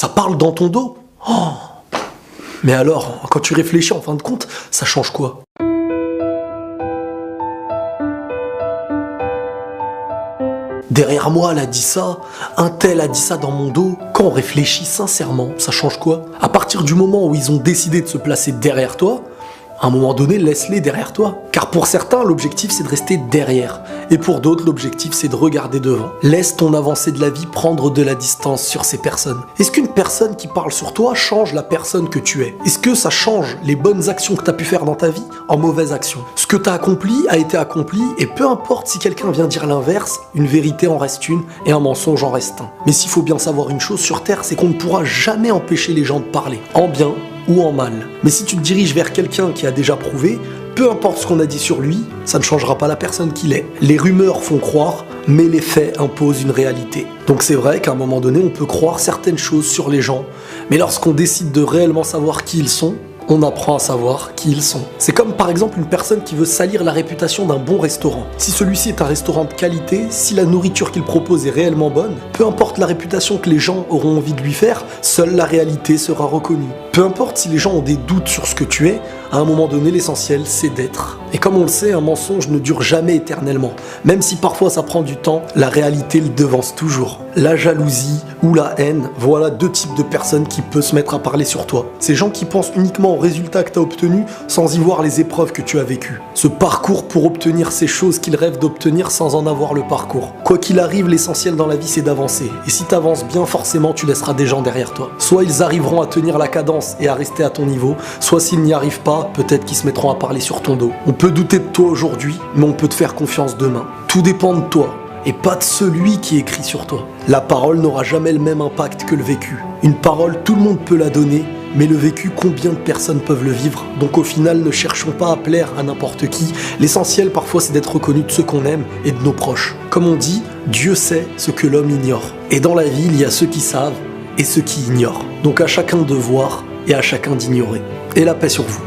Ça parle dans ton dos? Oh. Mais alors, quand tu réfléchis en fin de compte, ça change quoi? Derrière moi, elle a dit ça, un tel a dit ça dans mon dos. Quand on réfléchit sincèrement, ça change quoi? À partir du moment où ils ont décidé de se placer derrière toi, à un moment donné, laisse-les derrière toi. Car pour certains, l'objectif c'est de rester derrière. Et pour d'autres, l'objectif c'est de regarder devant. Laisse ton avancée de la vie prendre de la distance sur ces personnes. Est-ce qu'une personne qui parle sur toi change la personne que tu es? Est-ce que ça change les bonnes actions que tu as pu faire dans ta vie en mauvaises actions? Ce que tu as accompli a été accompli, et peu importe si quelqu'un vient dire l'inverse, une vérité en reste une et un mensonge en reste un. Mais s'il faut bien savoir une chose sur Terre, c'est qu'on ne pourra jamais empêcher les gens de parler, en bien ou en mal. Mais si tu te diriges vers quelqu'un qui a déjà prouvé, peu importe ce qu'on a dit sur lui, ça ne changera pas la personne qu'il est. Les rumeurs font croire, mais les faits imposent une réalité. Donc c'est vrai qu'à un moment donné, on peut croire certaines choses sur les gens, mais lorsqu'on décide de réellement savoir qui ils sont, on apprend à savoir qui ils sont. C'est comme par exemple une personne qui veut salir la réputation d'un bon restaurant. Si celui-ci est un restaurant de qualité, si la nourriture qu'il propose est réellement bonne, peu importe la réputation que les gens auront envie de lui faire, seule la réalité sera reconnue. Peu importe si les gens ont des doutes sur ce que tu es, à un moment donné, l'essentiel, c'est d'être. Et comme on le sait, un mensonge ne dure jamais éternellement. Même si parfois ça prend du temps, la réalité le devance toujours. La jalousie ou la haine, voilà deux types de personnes qui peuvent se mettre à parler sur toi. Ces gens qui pensent uniquement aux résultats que tu as obtenus sans y voir les épreuves que tu as vécues. Ce parcours pour obtenir ces choses qu'ils rêvent d'obtenir sans en avoir le parcours. Quoi qu'il arrive, l'essentiel dans la vie, c'est d'avancer. Et si tu avances bien, forcément, tu laisseras des gens derrière toi. Soit ils arriveront à tenir la cadence et à rester à ton niveau, soit s'ils n'y arrivent pas, peut-être qu'ils se mettront à parler sur ton dos. On peut douter de toi aujourd'hui, mais on peut te faire confiance demain. Tout dépend de toi, et pas de celui qui écrit sur toi. La parole n'aura jamais le même impact que le vécu. Une parole, tout le monde peut la donner, mais le vécu, combien de personnes peuvent le vivre? Donc au final, ne cherchons pas à plaire à n'importe qui. L'essentiel parfois, c'est d'être reconnu de ceux qu'on aime et de nos proches. Comme on dit, Dieu sait ce que l'homme ignore. Et dans la vie, il y a ceux qui savent et ceux qui ignorent. Donc à chacun de voir et à chacun d'ignorer. Et la paix sur vous.